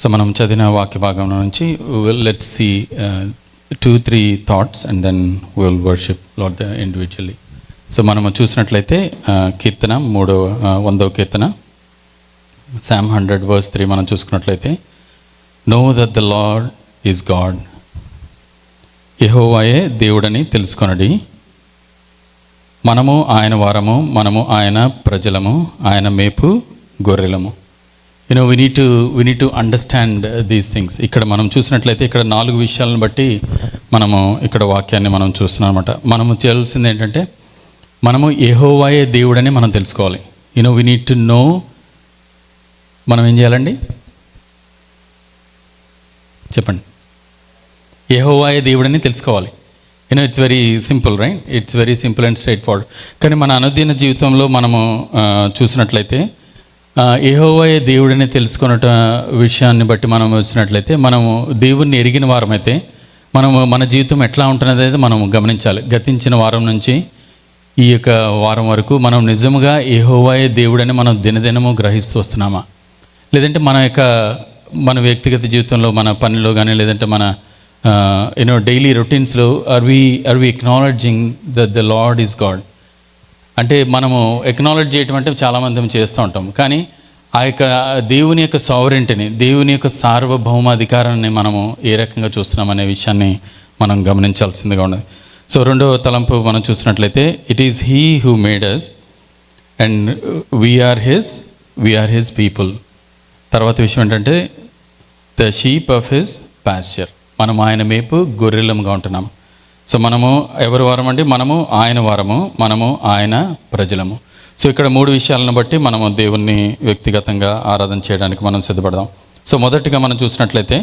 So మనం చదివిన వాక్య భాగం నుంచి let's see 2-3 thoughts and then will worship Lord individually. So మనము చూసినట్లయితే కీర్తన 100వ కీర్తన Psalm 100:3 మనం చూసుకున్నట్లయితే, know that the Lord is God, యెహోవాయే దేవుడని తెలుసుకొనడి, మనము ఆయన వారము, మనము ఆయన ప్రజలము, ఆయన మేపు గొర్రెలము. we need to understand these things. ఇక్కడ మనం చూసినట్లయితే ఇక్కడ 4 విషయాలను బట్టి మనము ఇక్కడ వాక్యాన్ని మనం చూస్తున్నాం అనమాట. మనము చేయాల్సింది ఏంటంటే, మనము యెహోవాయే దేవుడని మనం తెలుసుకోవాలి. we need to know. మనం ఏం చేయాలండి చెప్పండి? యెహోవాయే దేవుడని తెలుసుకోవాలి. It's very simple, right? It's very simple and straight forward. కానీ మన అనుదిన జీవితంలో మనము చూసినట్లయితే యెహోవాయే దేవుడని తెలుసుకున్న విషయాన్ని బట్టి మనం వచ్చినట్లయితే, మనము దేవుణ్ణి ఎరిగిన వారమైతే మన జీవితం ఎట్లా ఉంటున్నది అయితే మనం గమనించాలి. గతించిన వారం నుంచి ఈ యొక్క వారం వరకు మనం నిజంగా యెహోవాయే దేవుడని మనం దినదినము గ్రహిస్తూ వస్తున్నామా? లేదంటే మన వ్యక్తిగత జీవితంలో, మన పనిలో కానీ, లేదంటే మన డైలీ రొటీన్స్లో are we acknowledging that the Lord is God? అంటే మనము ఎక్నాలెడ్జ్ చేయటం అంటే చాలామంది చేస్తూ ఉంటాం, కానీ ఆ యొక్క దేవుని యొక్క సావరెంటీని, దేవుని యొక్క సార్వభౌమాధికారాన్ని మనము ఏ రకంగా చూస్తున్నాం అనే విషయాన్ని మనం గమనించాల్సిందిగా ఉన్నది. సో 2వ తలంపు మనం చూసినట్లయితే, it is he who made us and we are his people. తర్వాత విషయం ఏంటంటే, the sheep of his pasture, మనం ఆయన మేపు గొర్రెలముగా ఉంటున్నాం. సో మనము ఎవరి వారం అంటే, మనము ఆయన వారము, మనము ఆయన ప్రజలము. సో ఇక్కడ 3 విషయాలను బట్టి మనము దేవుణ్ణి వ్యక్తిగతంగా ఆరాధన చేయడానికి మనం సిద్ధపడదాం. సో మొదటిగా మనం చూసినట్లయితే,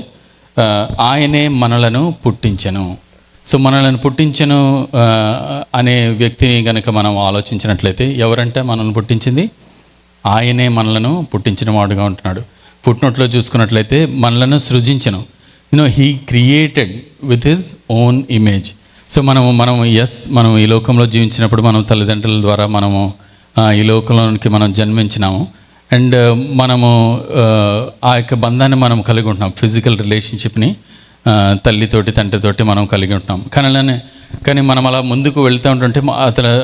ఆయనే మనలను పుట్టించెను. సో మనలను పుట్టించెను అనే వ్యక్తిని కనుక మనం ఆలోచించినట్లయితే, ఎవరంటే మనల్ని పుట్టించింది? ఆయనే మనలను పుట్టించిన వాడుగా ఉంటున్నాడు. ఫుట్నోట్లో చూసుకున్నట్లయితే, మనలను సృజించెను. He created with his own image. So మనం ఈ లోకంలో జీవించినప్పుడు మనం తల్లిదండ్రుల ద్వారా మనము ఈ లోకంలోనికి మనం జన్మించినాము. అండ్ మనము ఆ యొక్క బంధాన్ని మనం కలిగి ఉంటున్నాం, ఫిజికల్ రిలేషన్షిప్ని తల్లితోటి తండ్రితోటి మనం కలిగి ఉంటున్నాం. కానీ మనం అలా ముందుకు వెళ్తూ ఉంటుంటే,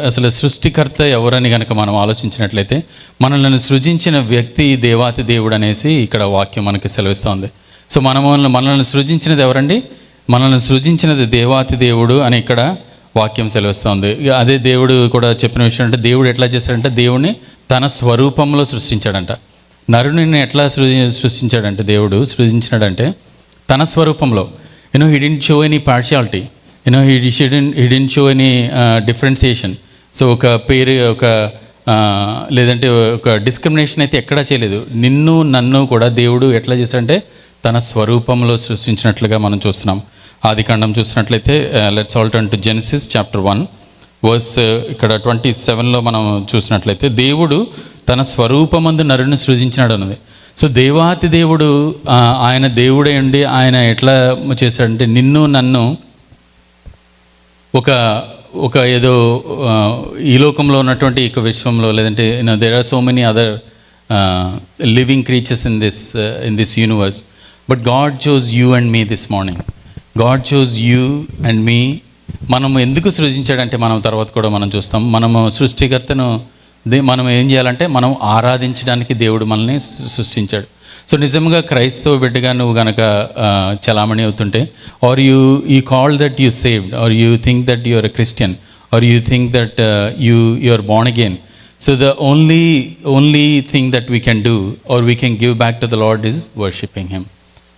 అసలు సృష్టికర్త ఎవరని కనుక మనం ఆలోచించినట్లయితే, మనల్ని సృజించిన వ్యక్తి దేవాతి దేవుడు అనేసి ఇక్కడ వాక్యం మనకి సెలవిస్తోంది. సో మనల్ని సృజించినది ఎవరండి? మనల్ని సృజించినది దేవాతి దేవుడు అని ఇక్కడ వాక్యం సెలవిస్తోంది. అదే దేవుడు కూడా చెప్పిన విషయం అంటే, దేవుడు ఎట్లా చేశాడంటే, దేవుడిని తన స్వరూపంలో సృష్టించాడంట. నరుని ఎట్లా సృష్టించాడంటే, దేవుడు సృజించినాడంటే తన స్వరూపంలో. He didn't show any partiality, he didn't show any differentiation. So ఒక పేరు, లేదంటే ఒక డిస్క్రిమినేషన్ అయితే ఎక్కడా చేయలేదు. నన్ను కూడా దేవుడు ఎట్లా చేశాడంటే తన స్వరూపంలో సృష్టించినట్లుగా మనం చూస్తున్నాం. ఆదికాండం చూసినట్లయితే, let's all turn to Genesis chapter 1 verse ఇక్కడ 27లో మనం చూసినట్లయితే, దేవుడు తన స్వరూపమందు నరుని సృజించినాడు అన్నది. సో దేవాతి దేవుడు ఆయన దేవుడే ఉండి ఆయన ఎట్లా చేశాడంటే, నన్ను ఒక ఏదో ఈ లోకంలో ఉన్నటువంటి ఒక విశ్వంలో, లేదంటే there are so many other living creatures in this universe, but God chose you and me this morning. God chose you and me. మనం ఎందుకు సృజించాడంటే, మనం తర్వాత కూడా మనం చూస్తాం, మనము సృష్టికర్తను మనం ఏం చేయాలంటే, మనం ఆరాధించడానికి దేవుడు మనల్ని సృష్టించాడు. సో నిజంగా క్రైస్తవ బిడ్డగా నువ్వు కనుక చలామణి అవుతుంటే, are you call that you saved, are you think that you are a Christian, are you think that you are born again, so the only thing that we can do or we can give back to the Lord is worshipping him.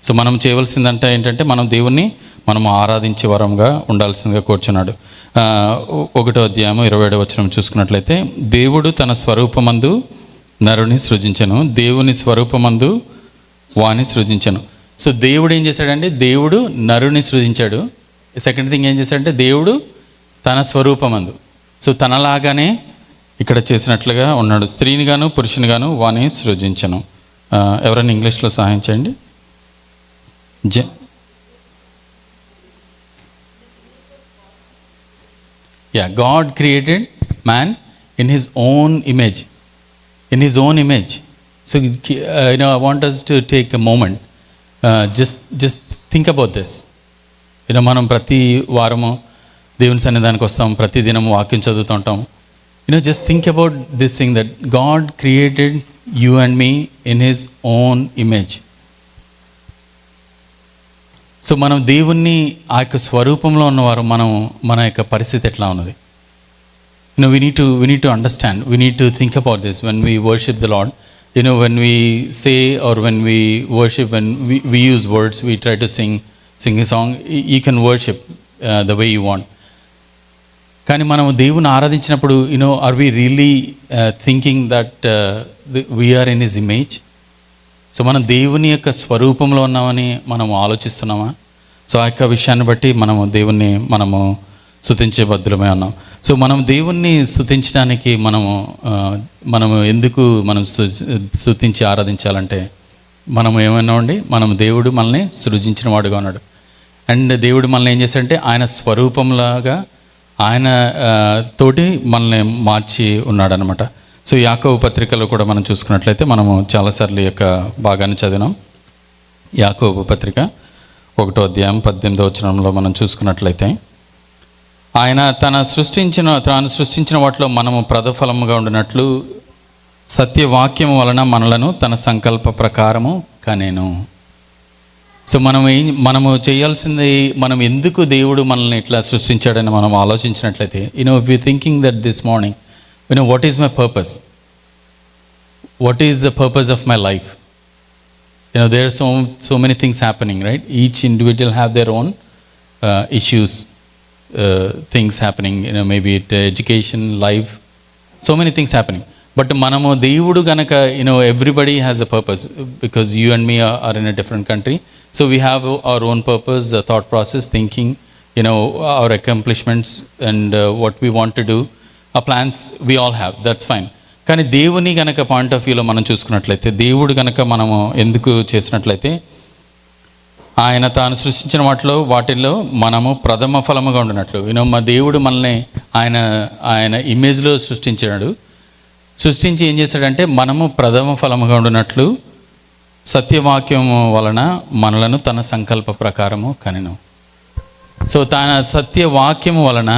So మనం చేయవలసిందంటే ఏంటంటే, మనం దేవుణ్ణి మనం ఆరాధించే వరంగా ఉండాల్సిందిగా కూర్చున్నాడు. 1వ అధ్యాయము 27వ వచనం చూసుకున్నట్లయితే, దేవుడు తన స్వరూపమందు నరుని సృజించెను, దేవుని స్వరూపమందు వాని సృజించను. సో దేవుడు ఏం చేశాడంటే, దేవుడు నరుని సృజించాడు. సెకండ్ థింగ్ ఏం చేశాడంటే, దేవుడు తన స్వరూపమందు, సో తనలాగానే ఇక్కడ చేసినట్లుగా ఉన్నాడు. స్త్రీని గాను పురుషుని గాను వాని సృజించను. ఎవరైనా ఇంగ్లీష్లో సహాయం చేయండి. God created man in his own image. In his own image. So I want us to take a moment just think about this. మనం ప్రతి వారము దేవుని సన్నిధానికి వస్తాం, ప్రతి దినం వాక్యం చదువుతుంటాం. Just think about this thing that God created you and me in his own image. So మనం దేవుణ్ణి ఆ యొక్క స్వరూపంలో ఉన్నవారు మన యొక్క పరిస్థితి ఎట్లా ఉన్నది? we need to understand, we need to think about this when we worship the Lord. When we say, or when we worship, when we use words, we try to sing a song. You can worship the way you want. కానీ మనం దేవుని ఆరాధించినప్పుడు are we really thinking that we are in his image? So మనం దేవుని యొక్క స్వరూపంలో ఉన్నామని మనం ఆలోచిస్తున్నామా? So ఆ యొక్క విషయాన్ని బట్టి దేవుణ్ణి స్తుతించే బద్దులమే ఉన్నాం. సో మనం దేవుణ్ణి స్తుతించడానికి మనము ఎందుకు స్తుతించి ఆరాధించాలంటే ఏమన్నామండి, దేవుడు మనల్ని సృజించిన వాడుగా ఉన్నాడు. అండ్ దేవుడు మనల్ని ఏం చేశాడంటే ఆయన స్వరూపంలాగా ఆయన తోటి మనల్ని మార్చి ఉన్నాడనమాట. సో యాకోబు పత్రికలో కూడా మనం చూసుకున్నట్లయితే మనము చాలాసార్లు ఈ యొక్క భాగాన్ని చదివినాం. యాకోబు పత్రిక 1వ అధ్యాయం 18వ వచనంలో మనం చూసుకున్నట్లయితే, ఆయన తాను సృష్టించిన వాటిలో మనము ప్రథఫలముగా ఉండినట్లు సత్యవాక్యము వలన మనలను తన సంకల్ప ప్రకారము కనెను. సో మనము చేయాల్సింది, మనం ఎందుకు దేవుడు మనల్ని ఇట్లా సృష్టించాడని మనం ఆలోచించినట్లయితే, if you thinking that this morning, what is my purpose? What is the purpose of my life? There are so many things happening, right? Each individual have their own issues, things happening, maybe it education, life, so many things happening. But manamu devudu ganaka, everybody has a purpose, because you and me are in a different country. So we have our own purpose, thought process, thinking, our accomplishments, and what we want to do. ఆ plans we all have, that's fine. కానీ దేవుని గనక point of వ్యూలో మనం చూసుకున్నట్లయితే, దేవుడు గనక మనము ఎందుకు చేసినట్లయితే, ఆయన తాను సృష్టించిన వాటిల్లో మనము ప్రథమ ఫలముగా ఉండినట్లు. మా దేవుడు మనల్ని ఆయన ఇమేజ్లో సృష్టించి ఏం చేశాడంటే, మనము ప్రథమ ఫలముగా ఉండినట్లు సత్యవాక్యము వలన మనలను తన సంకల్ప ప్రకారము కనెను. సో తన సత్యవాక్యము వలన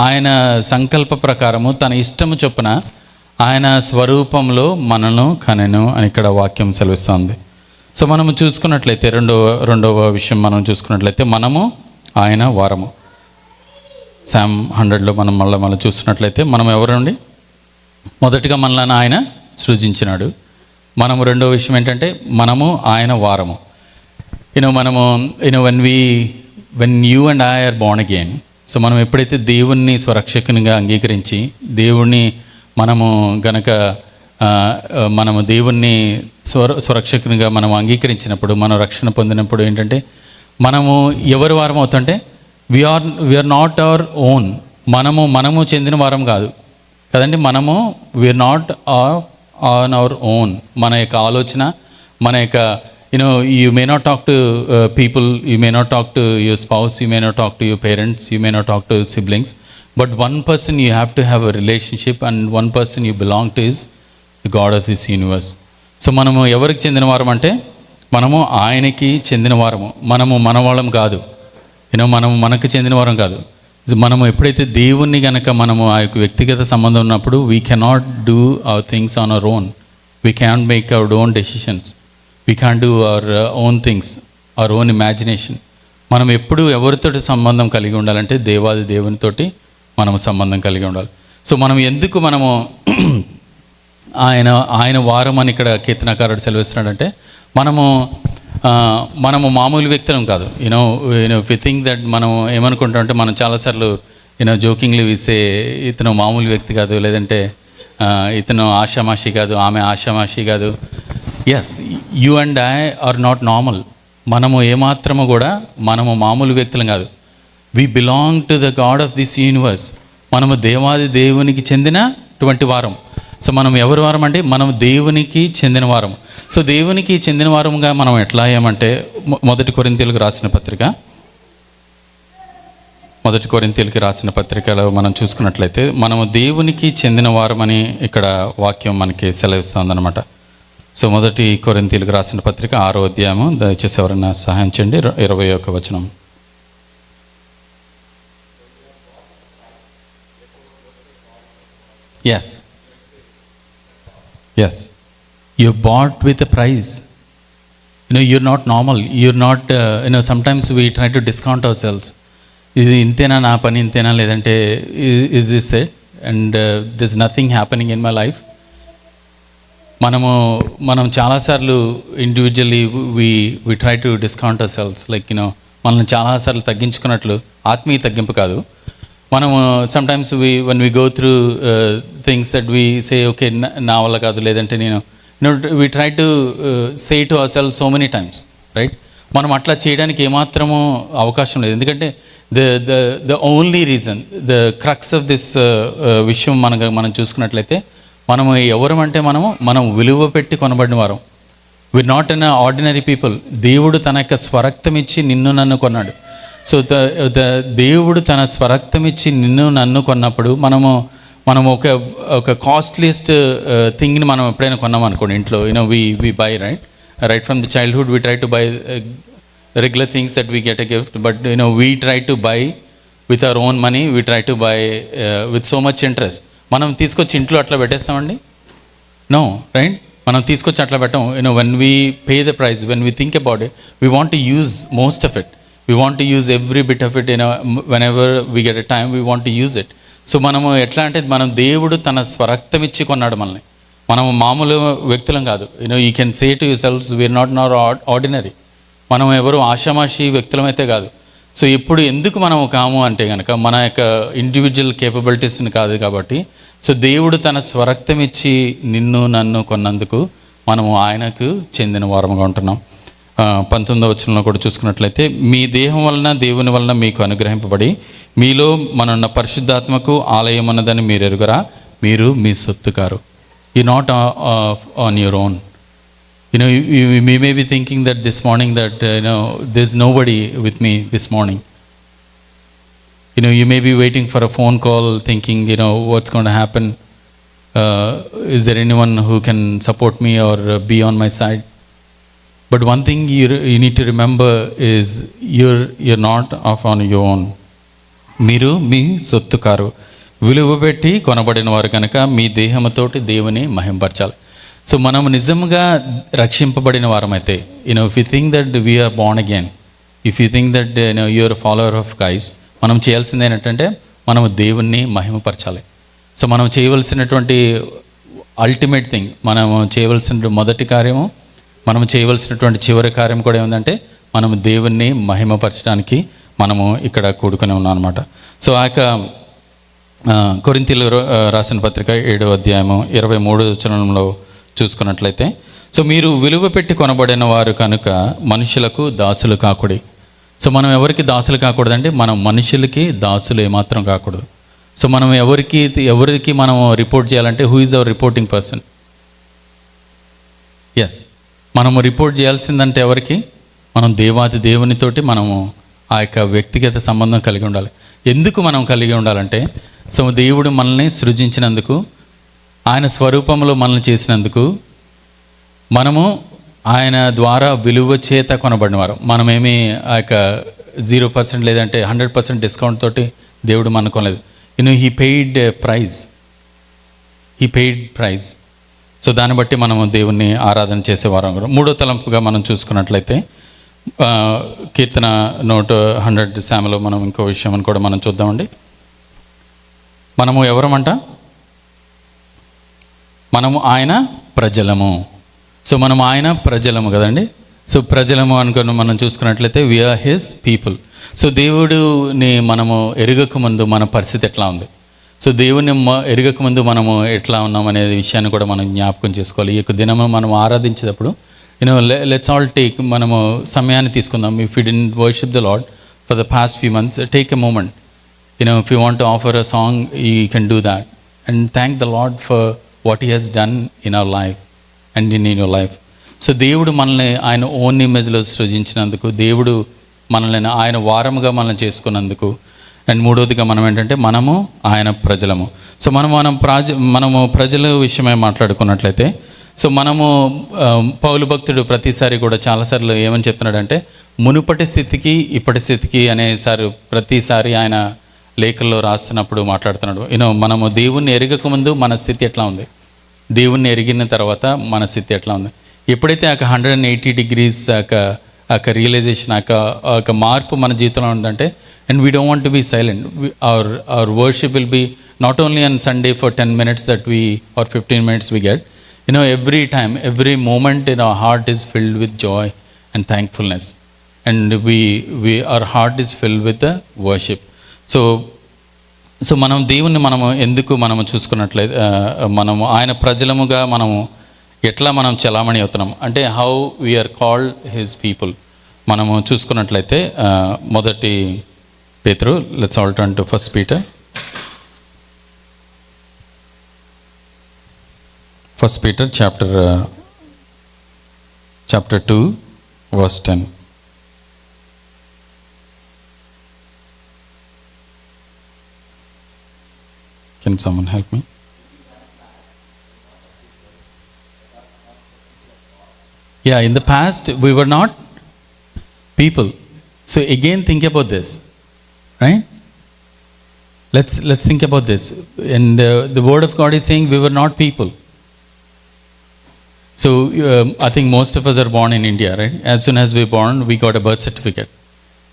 ఆయన సంకల్ప ప్రకారము తన ఇష్టము చొప్పున ఆయన స్వరూపంలో మనను కనెను అని ఇక్కడ వాక్యం సెలవిస్తుంది. సో మనము చూసుకున్నట్లయితే రెండవ విషయం మనం చూసుకున్నట్లయితే, మనము ఆయన వారము. Psalm 100లో మనం మళ్ళీ చూస్తున్నట్లయితే, మనం ఎవరండి? మొదటిగా మనల్ని ఆయన సృజించినాడు. రెండవ విషయం ఏంటంటే, మనము ఆయన వారము. when you and I are born again, so మనం ఎప్పుడైతే దేవుణ్ణి స్వరక్షకునిగా అంగీకరించి, దేవుణ్ణి మనము దేవుణ్ణి స్వరక్షకునిగా మనం అంగీకరించినప్పుడు, మనం రక్షణ పొందినప్పుడు ఏంటంటే, మనము ఎవరి వారం అవుతుంటే, వీఆర్ నాట్ అవర్ ఓన్. మనము చెందిన వారం కాదు కదండి. We are not on our own. మన యొక్క ఆలోచన, మన యొక్క you may not talk to people, you may not talk to your spouse, you may not talk to your parents, you may not talk to siblings, but one person you have to have a relationship, and one person you belong to is the God of this universe. So మనము ఎవరికి చెందిన వారం అంటే, మనము ఆయనకి చెందిన వారము. మనవాళ్ళం కాదు. మనకు చెందిన వారం కాదు. మనము ఎప్పుడైతే దేవుణ్ణి గనక ఆ యొక్క వ్యక్తిగత సంబంధం ఉన్నప్పుడు, we cannot do our things on our own, we can't make our own decisions, we can't do our own things, our own imagination. మనం ఎప్పుడు ఎవరితోటి సంబంధం కలిగి ఉండాలంటే, దేవునితోటి మనము సంబంధం కలిగి ఉండాలి. సో ఎందుకు ఆయన వారం అని ఇక్కడ కీర్తనకారుడు సెలవిస్తున్నాడంటే, మనము మామూలు వ్యక్తులం కాదు. ఇఫ్ యు థింక్ దట్, మనం ఏమనుకుంటామంటే, మనం చాలాసార్లు జోకింగ్లీ విసే, ఇతను మామూలు వ్యక్తి కాదు, లేదంటే ఇతను ఆషామాషి కాదు, ఆమె ఆషామాషి కాదు. Yes, you and I are not normal. మనము ఏమాత్రము కూడా మామూలు వ్యక్తులం కాదు. We belong to the God of this universe. మనము దేవునికి చెందినటువంటి వారం. సో ఎవరి వారం అంటే, దేవునికి చెందిన వారం. సో దేవునికి చెందిన వారంగా మనం ఎట్లా అయ్యామంటే, మొదటి కొరింథీయులకు రాసిన పత్రికలో మనం చూసుకున్నట్లయితే, మనము దేవునికి చెందిన వారమని ఇక్కడ వాక్యం మనకి సెలవిస్తుందన్నమాట. సో మొదటి కొరింథీయులకు రాసిన పత్రిక 6వ అధ్యాయము, దయచేసి ఎవరైనా సహాయం చేయండి. 21వ వచనం. Yes. You're bought with a price. You're not normal. You're not, sometimes we try to discount ourselves. ఇది ఇంతేనా, నా పని ఇంతేనా, లేదంటే is this it? And there's nothing happening in my life. మనం చాలాసార్లు individually we try to discount ourselves. Like, మనల్ని చాలాసార్లు తగ్గించుకున్నట్లు, ఆత్మీయ తగ్గింపు కాదు. మనము sometimes when we go through things that we say, okay, నా వల్ల కాదు, లేదంటే we try to say to ourselves so many times, right? మనం అట్లా చేయడానికి ఏమాత్రము అవకాశం లేదు. ఎందుకంటే the only reason, the crux of this విషయం మనం చూసుకున్నట్లయితే, మనము ఎవరమంటే మనం విలువ పెట్టి కొనబడిన వారం. we're not an ordinary people. దేవుడు తన యొక్క స్వరక్తం ఇచ్చి నిన్ను నన్ను కొన్నాడు. సో దేవుడు తన స్వరక్తం ఇచ్చి నిన్ను నన్ను కొన్నప్పుడు మనము ఒక కాస్ట్లీయెస్ట్ థింగ్ని మనం ఎప్పుడైనా కొన్నాం అనుకోండి ఇంట్లో, we buy right from the childhood we try to buy regular things that we get a gift, but we try to buy with our own money, we try to buy with so much interest. మనం తీసుకొచ్చి ఇంట్లో అట్లా పెట్టేస్తామండి? No, right? మనం తీసుకొచ్చి అట్లా పెట్టాం. When we pay the price, when we think about it, we want to use most of it. We want to use every bit of it, whenever we get a time, we want to use it. So మనము ఎట్లా అంటే, మనం దేవుడు తన స్వరక్తం ఇచ్చి కొన్నాడు మనల్ని. మనము మామూలు వ్యక్తులం కాదు. You can say to yourselves, we are not ordinary. మనం ఎవరు ఆషామాషి వ్యక్తులమైతే కాదు. సో ఇప్పుడు ఎందుకు మనం కాము అంటే కనుక, మన యొక్క ఇండివిజువల్ కేపబిలిటీస్ని కాదు కాబట్టి. సో దేవుడు తన స్వరక్తం ఇచ్చి నిన్ను నన్ను కొన్నందుకు మనము ఆయనకు చెందిన వారముగా ఉంటున్నాం. 19వ వచనంలో కూడా చూసుకున్నట్లయితే, మీ దేహం వలన దేవుని వలన మీకు అనుగ్రహింపబడి మీలో మనున్న పరిశుద్ధాత్మకు ఆలయం అన్నదని మీరు ఎరుగరా? మీరు మీ సొత్తు car. You not on your own. Me may be thinking that this morning that there is nobody with me this morning. You may be waiting for a phone call thinking, what's going to happen? Is there anyone who can support me or be on my side? But one thing you need to remember is you're not off on your own. మీరు మీ సొత్తు car, విలువ పెట్టి కొనబడిన వారు కనుక మీ దేహముతోటి దేవుని మహింపరచాలి. So మనం నిజంగా రక్షింపబడిన వారమైతే, if you think that we are born again, if you think that you're a follower of Christ, మనం చేయాల్సింది ఏంటంటే, మనము దేవుణ్ణి మహిమపరచాలి. సో మనం చేయవలసినటువంటి అల్టిమేట్ థింగ్, మనము చేయవలసిన మొదటి కార్యము, మనం చేయవలసినటువంటి చివరి కార్యం కూడా ఏమిటంటే, మనము దేవుణ్ణి మహిమపరచడానికి మనము ఇక్కడ కూడుకొని ఉన్నాం అనమాట. సో ఆ యొక్క కొరింథీయులకు రాసిన పత్రిక 7వ అధ్యాయము 23వ వచనంలో చూసుకున్నట్లయితే, సో మీరు విలువ పెట్టి కొనబడిన వారు కనుక మనుషులకు దాసులు కాకూడదు. సో మనం ఎవరికి దాసులు కాకూడదంటే, మనం మనుషులకి దాసులు ఏమాత్రం కాకూడదు. సో మనం ఎవరికి మనం రిపోర్ట్ చేయాలంటే, who is our reporting person? Yes, మనము రిపోర్ట్ చేయాల్సిందంటే ఎవరికి? మనం దేవాది దేవునితోటి మనము ఆ యొక్క వ్యక్తిగత సంబంధం కలిగి ఉండాలి. ఎందుకు మనం కలిగి ఉండాలంటే, సో దేవుడు మనల్ని సృజించినందుకు, ఆయన స్వరూపంలో మనల్ని చేసినందుకు, మనము ఆయన ద్వారా విలువ చేత కొనబడినవారు. మనమేమి ఆ యొక్క 0% లేదంటే 100% డిస్కౌంట్ తోటి దేవుడు మనకు కొనలేదు. He paid praise. సో దాన్ని బట్టి మనము దేవుణ్ణి ఆరాధన చేసేవారం. 3వ తలంపుగా మనం చూసుకున్నట్లయితే, కీర్తన 100 శామలో మనం ఇంకో విషయం అని కూడా మనం చూద్దామండి. మనము ఎవరమంట? మనము ఆయన ప్రజలము. సో మనం ఆయన ప్రజలము కదండి. సో ప్రజలము అనుకుని మనం చూసుకున్నట్లయితే, వీఆర్ హిస్ పీపుల్. సో దేవుడిని మనము ఎరగకముందు మన పరిస్థితి ఎట్లా ఉంది? సో దేవుని ఎరగకముందు మనము ఎట్లా ఉన్నాం అనే విషయాన్ని కూడా మనం జ్ఞాపకం చేసుకోవాలి. ఈ యొక్క దినము మనం ఆరాధించేటప్పుడు, లెట్స్ ఆల్ టేక్, మనము సమయాన్ని తీసుకుందాం. If you didn't worship the Lord for the past few months, take a moment. If you want to offer a song, you can do that and thank the Lord for what he has done in our life and in your life. So దేవుడు మనల్ని ఆయన own ఇమేజ్లో సృజించినందుకు, దేవుడు మనల్ని ఆయన వారముగా మనల్ని చేసుకున్నందుకు, అండ్ 3వదిగా మనం ఏంటంటే, మనము ఆయన ప్రజలము. సో మనము ప్రజల విషయమై మాట్లాడుకున్నట్లయితే, సో మనము పౌలు భక్తుడు ప్రతిసారి కూడా చాలాసార్లు ఏమని చెప్తున్నాడంటే మునుపటి స్థితికి ఇప్పటి స్థితికి అనేసారి ప్రతిసారి ఆయన లేఖల్లో రాస్తున్నప్పుడు మాట్లాడుతున్నాడు. మనము దేవుణ్ణి ఎరగక ముందు మన స్థితి ఎట్లా ఉంది, దేవుణ్ణి ఎరిగిన తర్వాత మన స్థితి ఎట్లా ఉంది. ఎప్పుడైతే 180 degrees రియలైజేషన్ మార్పు మన జీవితంలో ఉందంటే, and we don't want to be silent. Our worship will be not only on Sunday for 10 minutes that we or 15 minutes we get. Every time, every moment in our heart is filled with joy and thankfulness, and our heart is filled with the worship. So మనం దేవుణ్ణి ఎందుకు మనము చూసుకున్నట్లయితే మనము ఆయన ప్రజలముగా మనము ఎట్లా మనం చలామణి అవుతున్నాం అంటే how we are called his people మనము చూసుకున్నట్లయితే మొదటి పేతురు, let's all turn to 1 Peter. 1 Peter chapter 2 verse 10. Can someone help me? Yeah, in the past we were not people. So again think about this, right? Let's think about this. And the word of God is saying we were not people. So I think most of us are born in India, right? As soon as we born, we got a birth certificate,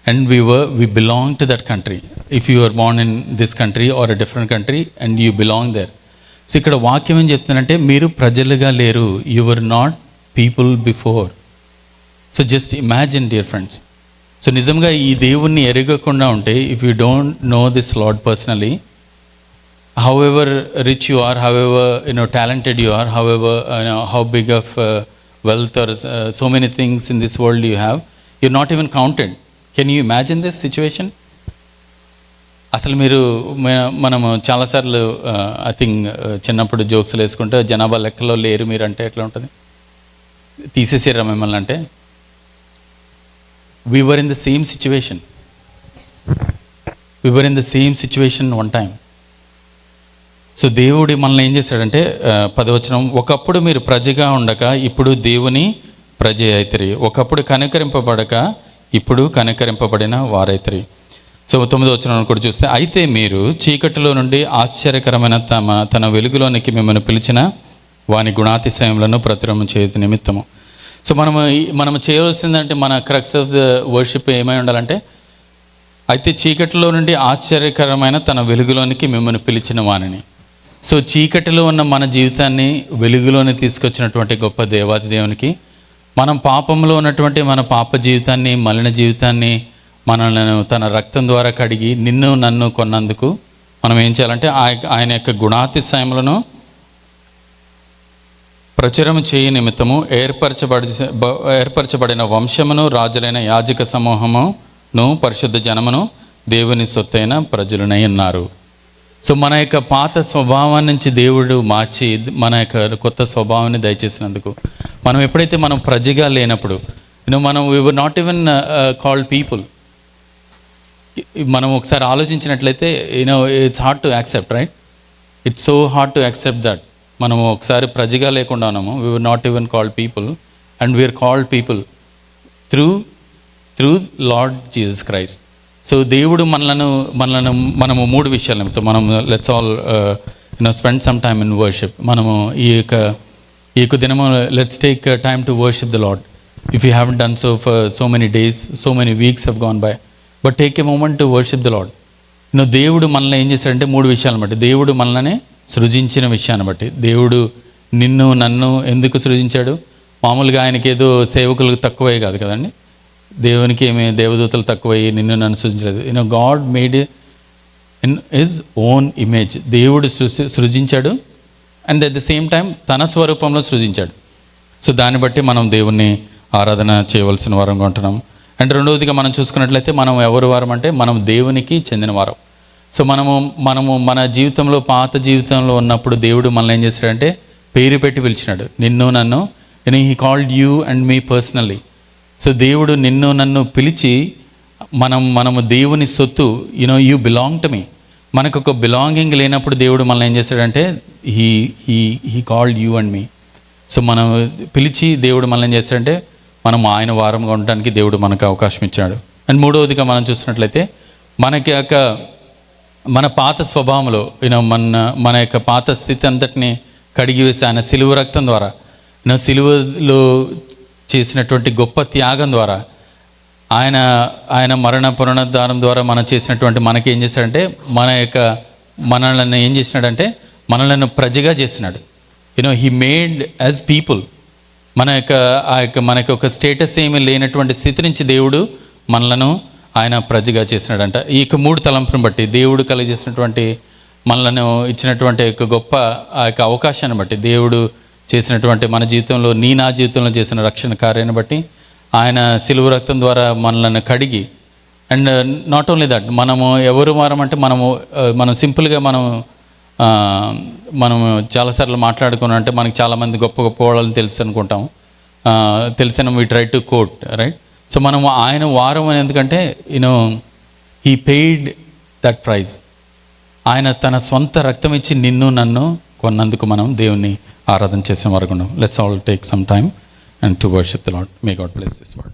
and we belong to that country. If you are born in this country or a different country and you belong there. So ఇక్కడ వాక్యం ఏం చెప్తుందంటే మీరు ప్రజలుగా లేరు, you were not people before. So just imagine, dear friends. So నిజంగా ఈ దేవుణ్ణి ఎరగకుండా ఉంటే, if you don't know this Lord personally, however rich you are, however talented you are, however how big of wealth or so many things in this world you have, you're not even counted. Can you imagine this situation? అసలు మనము చాలాసార్లు I think చిన్నప్పుడు జోక్స్లు వేసుకుంటే జనాభా లెక్కలో లేరు మీరు అంటే ఎట్లా ఉంటుంది, తీసేసారా మిమ్మల్ని అంటే. we were in the same situation one time. So దేవుడు మనల్ని ఏం చేశాడంటే 10వ వచనం, ఒకప్పుడు మీరు ప్రజగా ఉండక ఇప్పుడు దేవుని ప్రజ అయితిరి, ఒకప్పుడు కనికరింపబడక ఇప్పుడు కనికరింపబడిన వారైతిరి. సో 9వ వచనం కూడా చూస్తే, అయితే మీరు చీకటిలో నుండి ఆశ్చర్యకరమైన తన వెలుగులోనికి మిమ్మల్ని పిలిచిన వాని గుణాతిశయములను ప్రతిరమ చేయు నిమిత్తము. సో మనము చేయవలసిందంటే మన క్రక్స్ ఆఫ్ ద వర్షిప్ ఏమై ఉండాలంటే, అయితే చీకటిలో నుండి ఆశ్చర్యకరమైన తన వెలుగులోనికి మిమ్మల్ని పిలిచిన వానిని. సో చీకటిలో ఉన్న మన జీవితాన్ని వెలుగులోని తీసుకొచ్చినటువంటి గొప్ప దేవాది దేవునికి, మనం పాపంలో ఉన్నటువంటి మన పాప జీవితాన్ని, మలిన జీవితాన్ని మనల్ని తన రక్తం ద్వారా కడిగి నిన్ను నన్ను కొన్నందుకు మనం ఏం చేయాలంటే ఆయన యొక్క గుణాతిశయములను ప్రచురం చేయ నిమిత్తము ఏర్పరచబడిన వంశమును, రాజులైన యాజక సమూహమును, పరిశుద్ధ జనమును, దేవుని సొత్తైన ప్రజలనై ఉన్నారు. సో మన యొక్క పాత స్వభావం నుంచి దేవుడు మార్చి మన యొక్క కొత్త స్వభావాన్ని దయచేసినందుకు, మనం ఎప్పుడైతే మనం ప్రజగా లేనప్పుడు మనం we were not even called people. మనం ఒకసారి ఆలోచించినట్లయితే it's hard to accept, right? It's so hard to accept that మనము ఒకసారి ప్రజగా లేకుండా ఉన్నాము. we were not even called people and we are called people through Lord Jesus Christ. So దేవుడు మనము 3 విషయాలతో మనం let's all spend some time in worship. మనము ఈ యొక్క దినము let's take time to worship the Lord. If you haven't done so for so many days, so many weeks have gone by, but take a moment to worship the Lord. దేవుడు మనల్ని ఏం చేశాడంటే 3 విషయాలను బట్టి, దేవుడు మనల్ని సృజించిన విషయాన్ని బట్టి, దేవుడు నిన్ను నన్ను ఎందుకు సృజించాడు? మామూలుగా ఆయనకి ఏదో సేవకులకు తక్కువే కాదు కదండి, దేవునికి ఏమి దేవదూతలు తక్కువయ్యి నిన్ను నన్ను సృజించలేదు. God made in his own image. దేవుడు సృజించాడు and at the same time తన స్వరూపంలో సృజించాడు. సో దాన్ని బట్టి మనం దేవుణ్ణి ఆరాధన చేయవలసిన వారంగా ఉంటున్నాం. అండ్ రెండవదిగా మనం చూసుకున్నట్లయితే మనం ఎవరి వారం అంటే మనం దేవునికి చెందిన వారం. సో మనము మన జీవితంలో, పాత జీవితంలో ఉన్నప్పుడు దేవుడు మనల్ని ఏం చేశాడంటే పేరు పెట్టి పిలిచినాడు, నిన్ను నన్ను. He called you and me personally. So దేవుడు నిన్ను నన్ను పిలిచి మనము దేవుని సొత్తు, యూ బిలాంగ్ టు మీ. మనకు ఒక బిలాంగింగ్ లేనప్పుడు దేవుడు మనల్ని ఏం చేశాడంటే he called you and me. So మనం పిలిచి దేవుడు మనల్ని ఏం చేస్తాడంటే మనం ఆయన వారంగా ఉండడానికి దేవుడు మనకు అవకాశం ఇచ్చాడు. అండ్ మూడవదిగా మనం చూసినట్లయితే మనకి మన పాత స్వభావంలో మన యొక్క పాత స్థితి అంతటిని కడిగి వేసి ఆయన సిలువ రక్తం ద్వారా సిలువలో చేసినటువంటి గొప్ప త్యాగం ద్వారా ఆయన మరణ పునరుద్ధారం ద్వారా మనం చేసినటువంటి మనకి ఏం చేశాడంటే మనల్ని ఏం చేసినాడంటే మనల్ని ప్రజగా చేసినాడు. He made as people. మనకి ఒక స్టేటస్ ఏమీ లేనటువంటి స్థితి నుంచి దేవుడు మనలను ఆయన ప్రజగా చేసినాడంట. ఈ 3 తలంపును బట్టి దేవుడు కలిగజేసినటువంటి మనలను ఇచ్చినటువంటి గొప్ప అవకాశాన్ని బట్టి దేవుడు చేసినటువంటి మన జీవితంలో నా జీవితంలో చేసిన రక్షణ కార్యాన్ని బట్టి ఆయన సిలువ రక్తం ద్వారా మనలను కడిగి, అండ్ నాట్ ఓన్లీ దట్, మనము ఎవరు మారమంటే మనం సింపుల్గా మనం చాలాసార్లు మాట్లాడుకున్నాం అంటే మనకి చాలామంది గొప్ప గొప్ప వాళ్ళని తెలుసు అనుకుంటాం, తెలిసిన we try to quote right. So మనం ఆయన వారం అని ఎందుకంటే హీ పెయిడ్ దట్ ప్రైజ్. ఆయన తన సొంత రక్తం ఇచ్చి నిన్ను నన్ను కొన్నందుకు మనం దేవుణ్ణి ఆరాధన చేసే వరకు ఉన్నాం. Let's all take some time and to worship the Lord. May God bless this word.